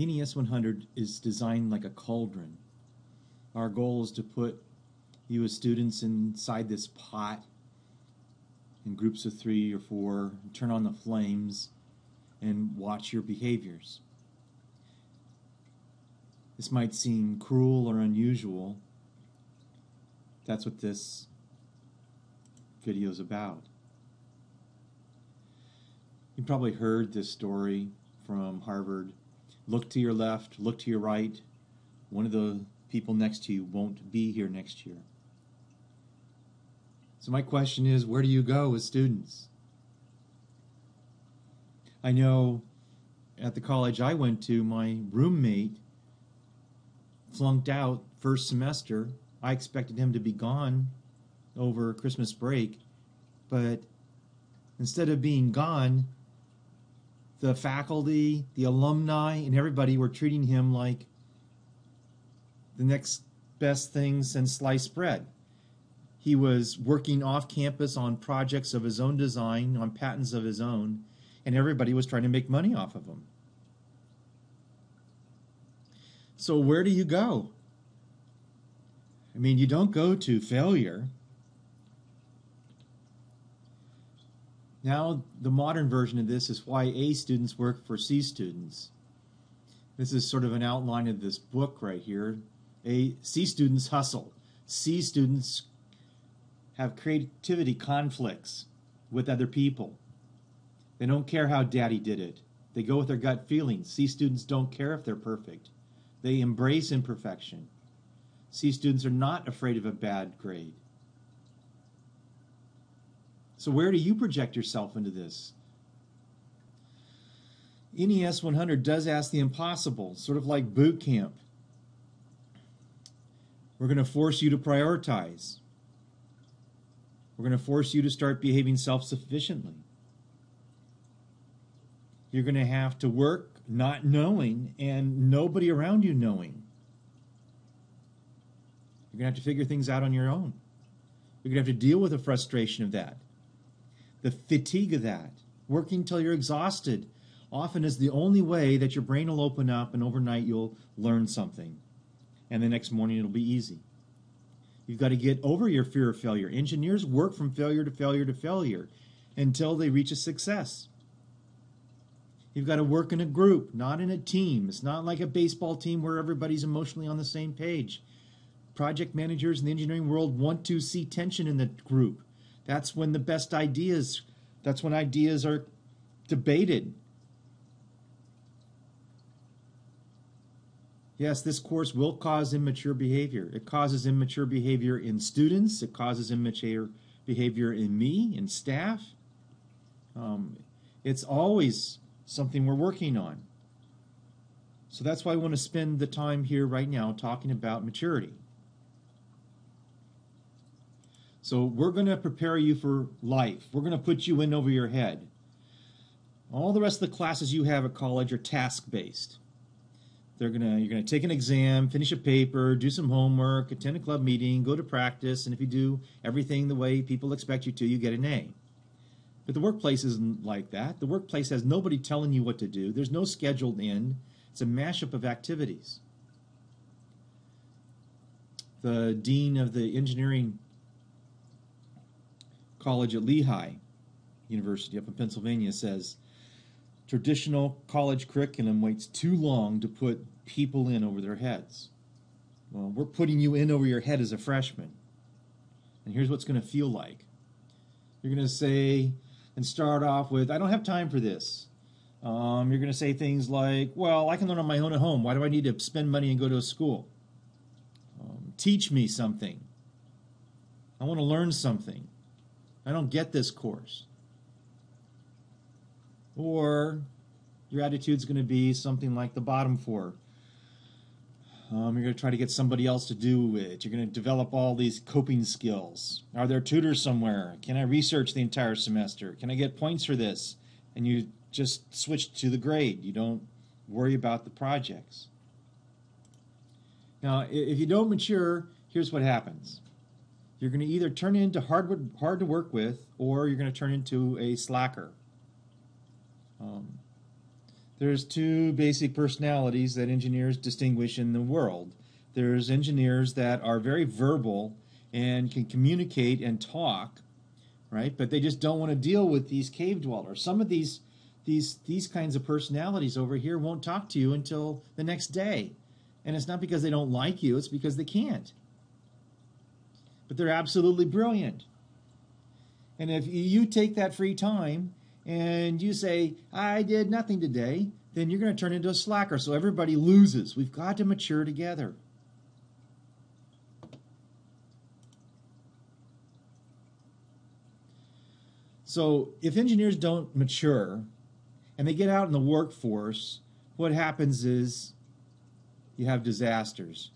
NES 100 is designed like a cauldron. Our goal is to put you as students inside this pot in groups of 3 or 4, turn on the flames, and watch your behaviors. This might seem cruel or unusual. That's what this video is about. You probably heard this story from Harvard. Look to your left, look to your right. One of the people next to you won't be here next year. So my question is, where do you go as students? I know at the college I went to, my roommate flunked out first semester. I expected him to be gone over Christmas break, but instead of being gone, the faculty, the alumni, and everybody were treating him like the next best thing since sliced bread. He was working off campus on projects of his own design, on patents of his own, and everybody was trying to make money off of him. So where do you go? I mean, you don't go to failure. Now, the modern version of this is why A students work for C students. This is sort of an outline of this book right here. C students hustle. C students have creativity conflicts with other people. They don't care how daddy did it. They go with their gut feelings. C students don't care if they're perfect. They embrace imperfection. C students are not afraid of a bad grade. So where do you project yourself into this? NES 100 does ask the impossible, sort of like boot camp. We're going to force you to prioritize. We're going to force you to start behaving self-sufficiently. You're going to have to work not knowing and nobody around you knowing. You're going to have to figure things out on your own. You're going to have to deal with the frustration of that, the fatigue of that. Working till you're exhausted often is the only way that your brain will open up, and overnight you'll learn something. And the next morning it'll be easy. You've got to get over your fear of failure. Engineers work from failure to failure to failure until they reach a success. You've got to work in a group, not in a team. It's not like a baseball team where everybody's emotionally on the same page. Project managers in the engineering world want to see tension in the group. That's when the best ideas, that's when ideas are debated. Yes, this course will cause immature behavior. It causes immature behavior in students. It causes immature behavior in me, in staff. It's always something we're working on. So that's why I want to spend the time here right now talking about maturity. So we're going to prepare you for life. We're going to put you in over your head. All the rest of the classes you have at college are task-based. You're going to take an exam, finish a paper, do some homework, attend a club meeting, go to practice, and if you do everything the way people expect you to, you get an A. But the workplace isn't like that. The workplace has nobody telling you what to do. There's no scheduled end. It's a mashup of activities. The dean of the engineering college at Lehigh University up in Pennsylvania says, traditional college curriculum waits too long to put people in over their heads. Well, we're putting you in over your head as a freshman. And here's what's going to feel like. You're going to say and start off with, I don't have time for this. You're going to say things like, well, I can learn on my own at home. Why do I need to spend money and go to a school? Teach me something. I want to learn something. I don't get this course. Or your attitude's going to be something like the bottom four. You're going to try to get somebody else to do it. You're going to develop all these coping skills. Are there tutors somewhere? Can I research the entire semester? Can I get points for this? And you just switch to the grade. You don't worry about the projects. Now, if you don't mature, here's what happens. You're going to either turn into hard to work with, or you're going to turn into a slacker. There's two basic personalities that engineers distinguish in the world. There's engineers that are very verbal and can communicate and talk, right? But they just don't want to deal with these cave dwellers. Some of these kinds of personalities over here won't talk to you until the next day. And it's not because they don't like you, it's because they can't. But they're absolutely brilliant. And if you take that free time and you say, I did nothing today, then you're going to turn into a slacker. So everybody loses. We've got to mature together. So if engineers don't mature and they get out in the workforce, what happens is you have disasters.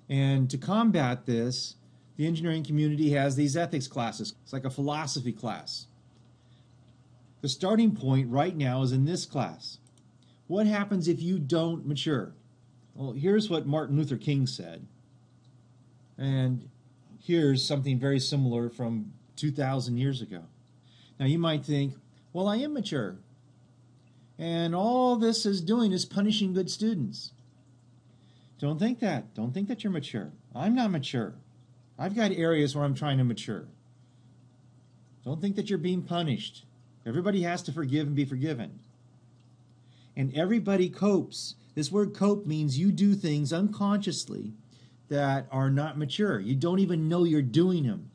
And to combat this, the engineering community has these ethics classes. It's like a philosophy class. The starting point right now is in this class. What happens if you don't mature? Well, here's what Martin Luther King said. And here's something very similar from 2,000 years ago. Now you might think, well, I am mature. And all this is doing is punishing good students. Don't think that. Don't think that you're mature. I'm not mature. I've got areas where I'm trying to mature. Don't think that you're being punished. Everybody has to forgive and be forgiven. And everybody copes. This word cope means you do things unconsciously that are not mature. You don't even know you're doing them.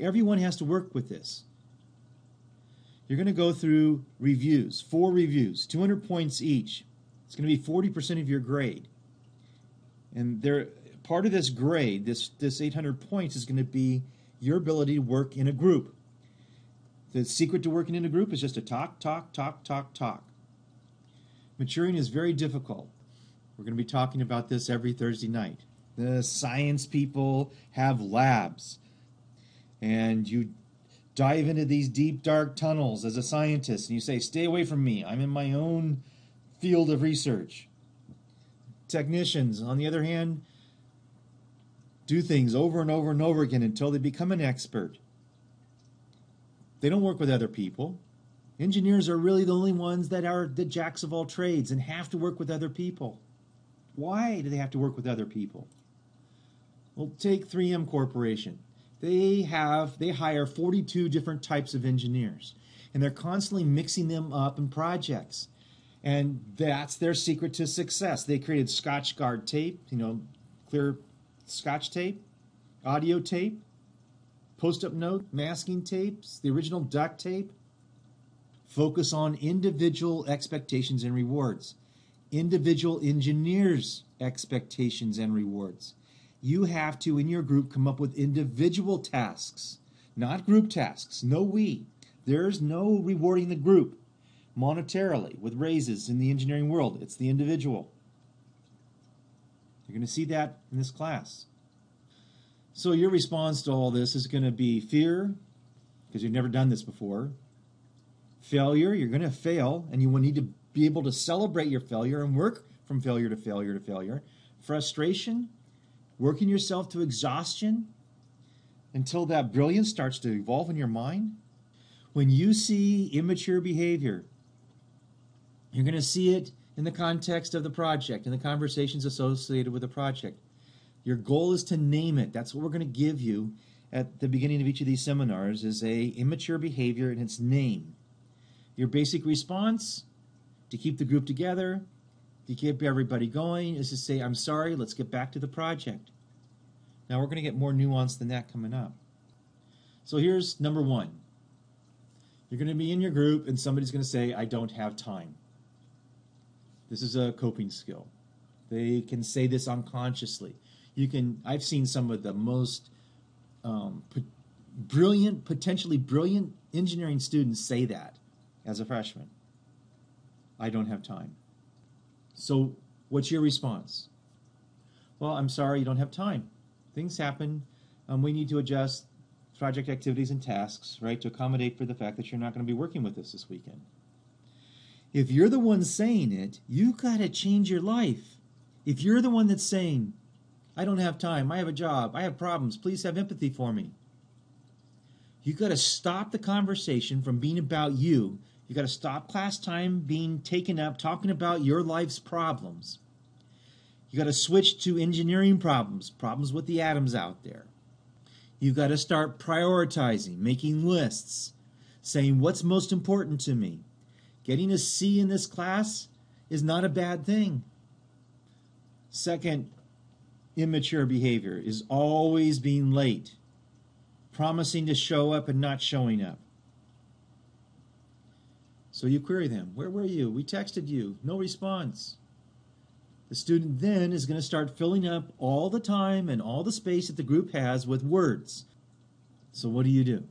Everyone has to work with this. You're going to go through reviews, 4 reviews, 200 points each. It's going to be 40% of your grade. And part of this grade, this 800 points, is going to be your ability to work in a group. The secret to working in a group is just to talk, talk, talk, talk, talk. Maturing is very difficult. We're going to be talking about this every Thursday night. The science people have labs. And you dive into these deep, dark tunnels as a scientist, and you say, stay away from me. I'm in my own field of research. Technicians, on the other hand, do things over and over and over again until they become an expert. They don't work with other people. Engineers are really the only ones that are the jacks of all trades and have to work with other people. Why do they have to work with other people? Well, take 3M Corporation. They hire 42 different types of engineers, and they're constantly mixing them up in projects. And that's their secret to success. They created Scotch Guard tape, clear Scotch tape, audio tape, post-up note, masking tapes, the original duct tape. Focus on individual expectations and rewards. Individual engineers' expectations and rewards. You have to, in your group, come up with individual tasks, not group tasks. No we. There's no rewarding the group monetarily with raises in the engineering world. It's the individual. You're going to see that in this class. So your response to all this is going to be fear, because you've never done this before. Failure, you're going to fail, and you will need to be able to celebrate your failure and work from failure to failure to failure. Frustration, working yourself to exhaustion until that brilliance starts to evolve in your mind. When you see immature behavior, you're going to see it in the context of the project, in the conversations associated with the project. Your goal is to name it. That's what we're going to give you at the beginning of each of these seminars, is a immature behavior and its name. Your basic response to keep the group together, to keep everybody going, is to say, I'm sorry, let's get back to the project. Now we're going to get more nuanced than that coming up. So here's number 1. You're going to be in your group and somebody's going to say, I don't have time. This is a coping skill. They can say this unconsciously. I've seen some of the most brilliant, potentially brilliant engineering students say that as a freshman. I don't have time. So what's your response? Well, I'm sorry, you don't have time. Things happen. We need to adjust project activities and tasks, right, to accommodate for the fact that you're not going to be working with us this weekend. If you're the one saying it, you've got to change your life. If you're the one that's saying, I don't have time, I have a job, I have problems, please have empathy for me. You've got to stop the conversation from being about you. You got to stop class time being taken up talking about your life's problems. You got to switch to engineering problems with the atoms out there. You got to start prioritizing, making lists, saying what's most important to me. Getting a C in this class is not a bad thing. Second, immature behavior is always being late, promising to show up and not showing up. So you query them. Where were you? We texted you. No response. The student then is going to start filling up all the time and all the space that the group has with words. So what do? You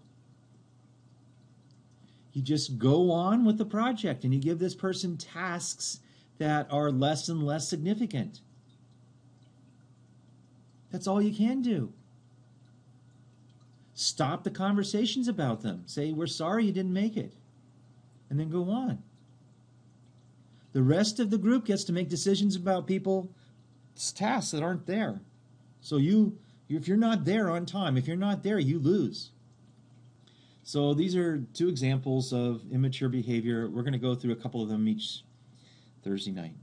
just go on with the project and you give this person tasks that are less and less significant. That's all you can do. Stop the conversations about them. Say, we're sorry you didn't make it. And then go on. The rest of the group gets to make decisions about people's tasks that aren't there. So if you're not there on time, if you're not there, you lose. So these are 2 examples of immature behavior. We're going to go through a couple of them each Thursday night.